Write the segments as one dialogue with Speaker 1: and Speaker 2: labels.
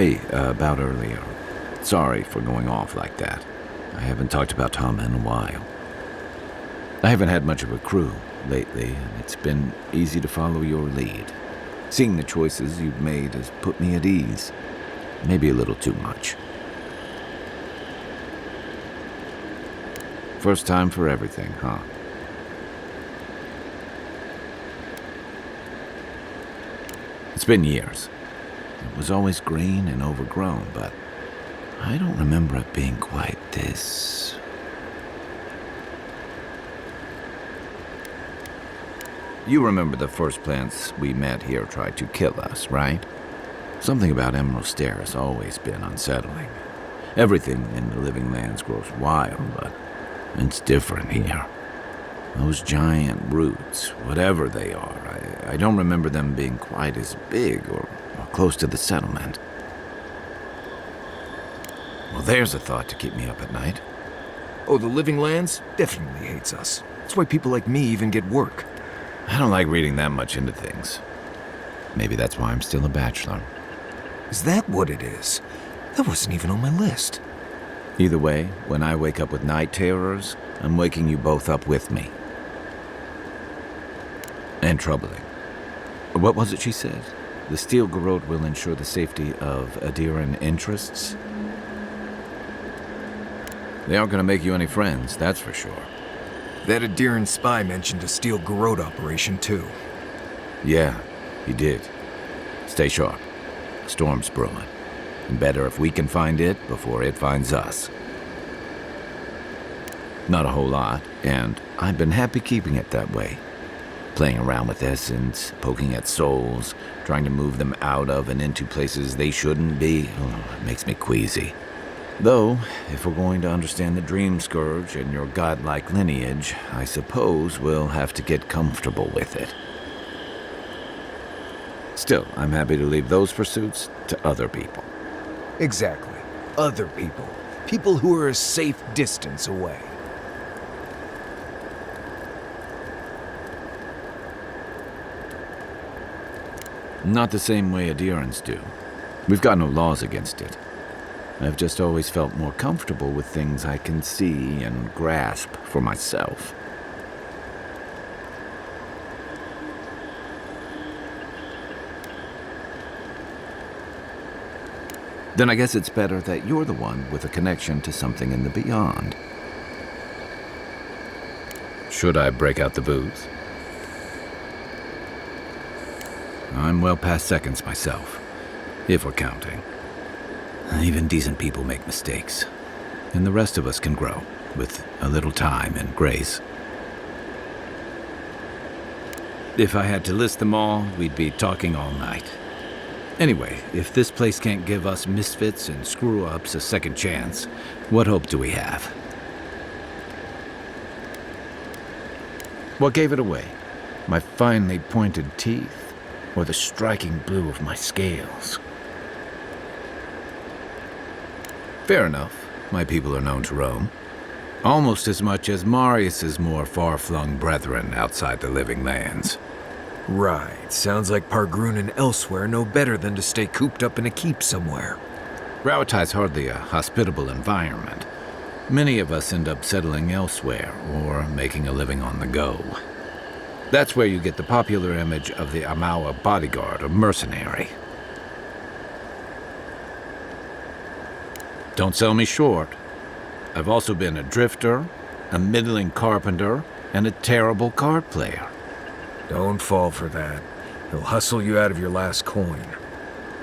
Speaker 1: Hey, about earlier. Sorry for going off like that. I haven't talked about Tom in a while. I haven't had much of a crew lately, and it's been easy to follow your lead. Seeing the choices you've made has put me at ease. Maybe a little too much. First time for everything, huh? It's been years. It was always green and overgrown, but I don't remember it being quite this. You remember the first plants we met here tried to kill us, right? Something about Emerald Stair has always been unsettling. Everything in the living lands grows wild, but it's different here. Those giant roots, whatever they are, I don't remember them being quite as big or close to the settlement. Well, there's a thought to keep me up at night.
Speaker 2: Oh, the living lands definitely hates us. That's why people like me even get work.
Speaker 1: I don't like reading that much into things. Maybe that's why I'm still a bachelor.
Speaker 2: Is that what it is? That wasn't even on my list.
Speaker 1: Either way, when I wake up with night terrors, I'm waking you both up with me. And troubling. What was it she said? The steel garrote will ensure the safety of Adiran interests? They aren't going to make you any friends, that's for sure.
Speaker 2: That Adiran spy mentioned a steel garrote operation, too.
Speaker 1: Yeah, he did. Stay sharp. Storm's brewing. And better if we can find it before it finds us. Not a whole lot, and I've been happy keeping it that way. Playing around with essence, poking at souls, trying to move them out of and into places they shouldn't be. It makes me queasy. Though, if we're going to understand the Dream Scourge and your godlike lineage, I suppose we'll have to get comfortable with it. Still, I'm happy to leave those pursuits to other people.
Speaker 2: Exactly. Other people. People who are a safe distance away.
Speaker 1: Not the same way Adirans do. We've got no laws against it. I've just always felt more comfortable with things I can see and grasp for myself. Then I guess it's better that you're the one with a connection to something in the beyond. Should I break out the booze? I'm well past seconds myself, if we're counting. Even decent people make mistakes, and the rest of us can grow with a little time and grace. If I had to list them all, we'd be talking all night. Anyway, if this place can't give us misfits and screw-ups a second chance, what hope do we have? What gave it away? My finely pointed teeth, or the striking blue of my scales? Fair enough. My people are known to roam. Almost as much as Marius's more far-flung brethren outside the living lands.
Speaker 2: Right. Sounds like Pargroon and elsewhere know better than to stay cooped up in a keep somewhere.
Speaker 1: Rauatai's hardly a hospitable environment. Many of us end up settling elsewhere or making a living on the go. That's where you get the popular image of the Amawa bodyguard or mercenary. Don't sell me short. I've also been a drifter, a middling carpenter, and a terrible card player.
Speaker 2: Don't fall for that. He'll hustle you out of your last coin.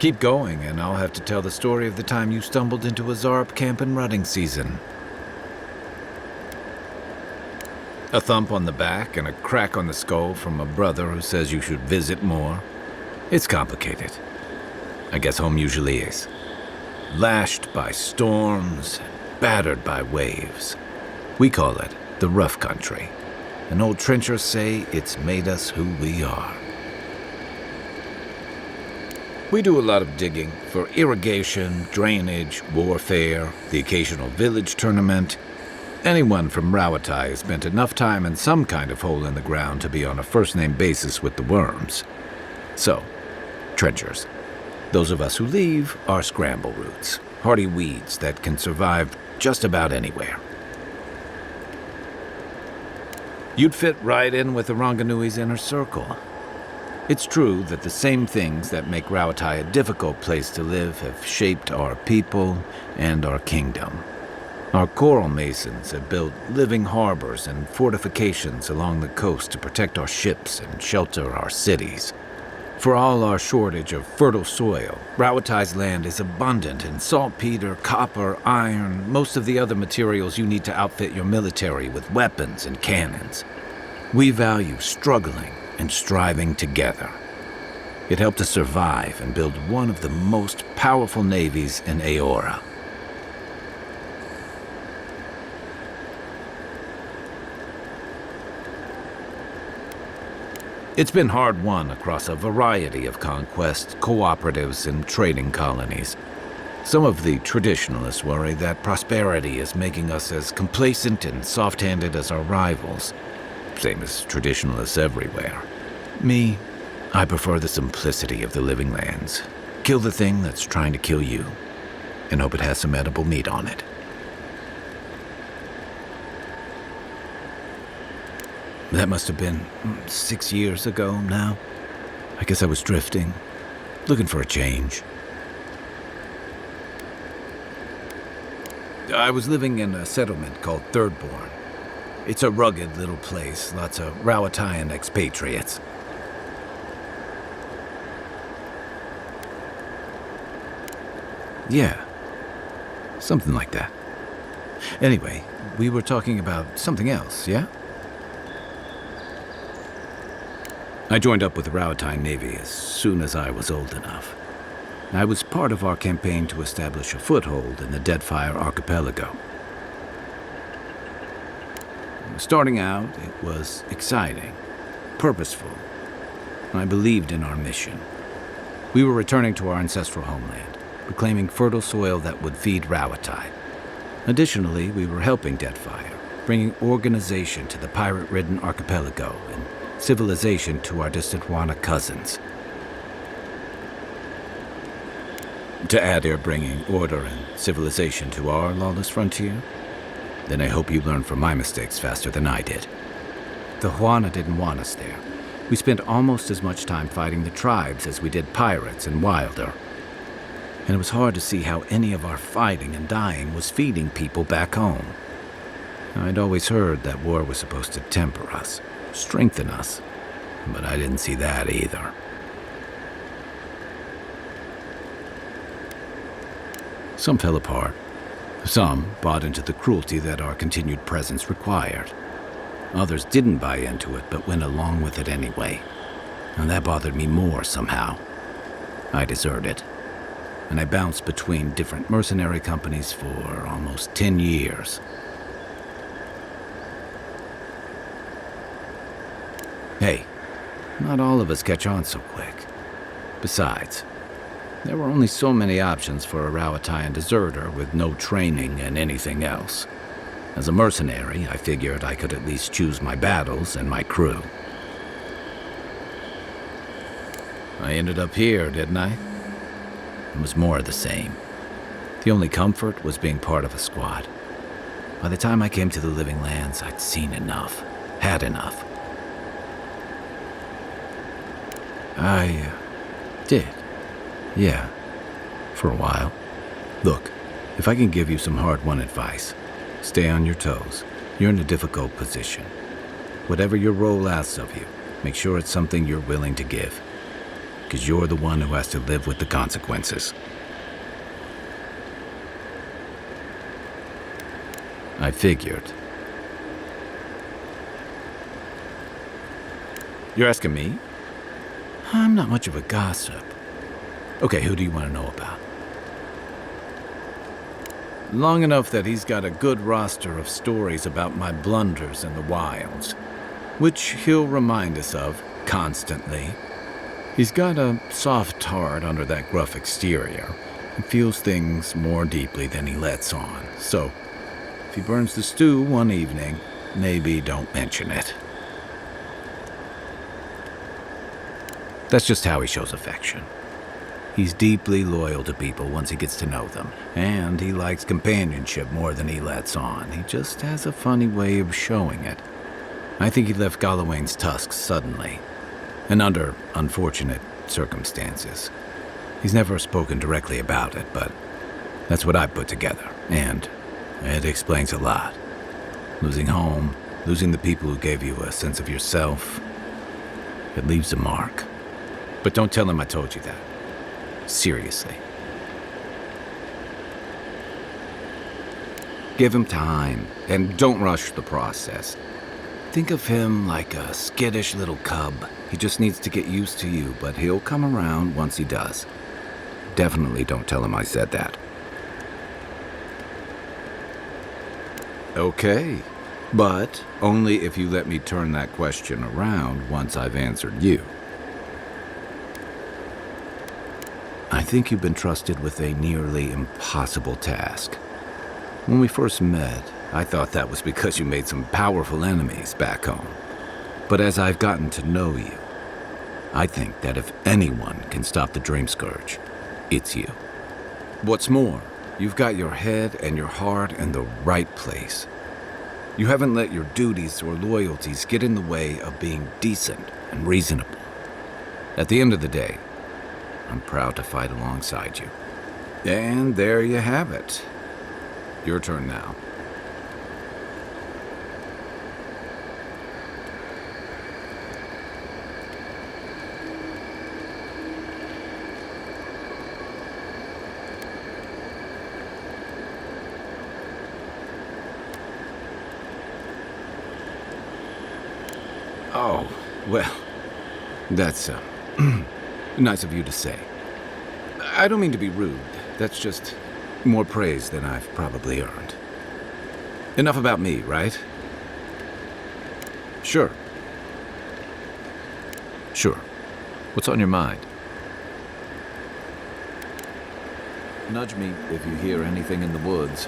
Speaker 1: Keep going, and I'll have to tell the story of the time you stumbled into a Zarp camp in rutting season. A thump on the back and a crack on the skull from a brother who says you should visit more. It's complicated. I guess home usually is. Lashed by storms, battered by waves. We call it the rough country. And old trenchers say it's made us who we are. We do a lot of digging for irrigation, drainage, warfare, the occasional village tournament. Anyone from Rauatai has spent enough time in some kind of hole in the ground to be on a first-name basis with the worms. So, trenchers. Those of us who leave are scramble roots, hardy weeds that can survive just about anywhere. You'd fit right in with the Ranganui's inner circle. It's true that the same things that make Rauatai a difficult place to live have shaped our people and our kingdom. Our coral masons have built living harbors and fortifications along the coast to protect our ships and shelter our cities. For all our shortage of fertile soil, Rauatai's land is abundant in saltpeter, copper, iron, most of the other materials you need to outfit your military with weapons and cannons. We value struggling and striving together. It helped us survive and build one of the most powerful navies in Aora. It's been hard-won across a variety of conquests, cooperatives, and trading colonies. Some of the traditionalists worry that prosperity is making us as complacent and soft-handed as our rivals. Same as traditionalists everywhere. Me, I prefer the simplicity of the living lands. Kill the thing that's trying to kill you, and hope it has some edible meat on it. That must have been 6 years ago now. I guess I was drifting, looking for a change. I was living in a settlement called Thirdborn. It's a rugged little place, lots of Rauataian expatriates. Yeah, something like that. Anyway, we were talking about something else, yeah? I joined up with the Rauatai Navy as soon as I was old enough. I was part of our campaign to establish a foothold in the Deadfire Archipelago. Starting out, it was exciting, purposeful. I believed in our mission. We were returning to our ancestral homeland, reclaiming fertile soil that would feed Rauatai. Additionally, we were helping Deadfire, bringing organization to the pirate-ridden archipelago and civilization to our distant Wana cousins. To add here bringing order and civilization to our lawless frontier, then I hope you learn from my mistakes faster than I did. The Huana didn't want us there. We spent almost as much time fighting the tribes as we did pirates and Wilder. And it was hard to see how any of our fighting and dying was feeding people back home. I'd always heard that war was supposed to temper us, strengthen us, but I didn't see that either. Some fell apart. Some bought into the cruelty that our continued presence required. Others didn't buy into it, but went along with it anyway. And that bothered me more somehow. I deserted. And I bounced between different mercenary companies for almost 10 years. Hey, not all of us catch on so quick. Besides, there were only so many options for a Rauataian deserter with no training and anything else. As a mercenary, I figured I could at least choose my battles and my crew. I ended up here, didn't I? It was more of the same. The only comfort was being part of a squad. By the time I came to the Living Lands, I'd seen enough, had enough. I did. Yeah, for a while. Look, if I can give you some hard-won advice, stay on your toes. You're in a difficult position. Whatever your role asks of you, make sure it's something you're willing to give. Because you're the one who has to live with the consequences. I figured. You're asking me? I'm not much of a gossip. Okay, who do you want to know about? Long enough that he's got a good roster of stories about my blunders in the wilds, which he'll remind us of constantly. He's got a soft heart under that gruff exterior and feels things more deeply than he lets on. So, if he burns the stew one evening, maybe don't mention it. That's just how he shows affection. He's deeply loyal to people once he gets to know them, and he likes companionship more than he lets on. He just has a funny way of showing it. I think he left Galloway's tusks suddenly, and under unfortunate circumstances. He's never spoken directly about it, but that's what I put together, and it explains a lot. Losing home, losing the people who gave you a sense of yourself, it leaves a mark. But don't tell him I told you that. Seriously. Give him time, and don't rush the process. Think of him like a skittish little cub. He just needs to get used to you, but he'll come around once he does. Definitely don't tell him I said that. Okay, but only if you let me turn that question around once I've answered you. I think you've been trusted with a nearly impossible task. When we first met, I thought that was because you made some powerful enemies back home. But as I've gotten to know you, I think that if anyone can stop the Dream Scourge, it's you. What's more, you've got your head and your heart in the right place. You haven't let your duties or loyalties get in the way of being decent and reasonable. At the end of the day, I'm proud to fight alongside you. And there you have it. Your turn now. Oh, well, that's nice of you to say. I don't mean to be rude. That's just more praise than I've probably earned. Enough about me, right? Sure. Sure. What's on your mind? Nudge me if you hear anything in the woods.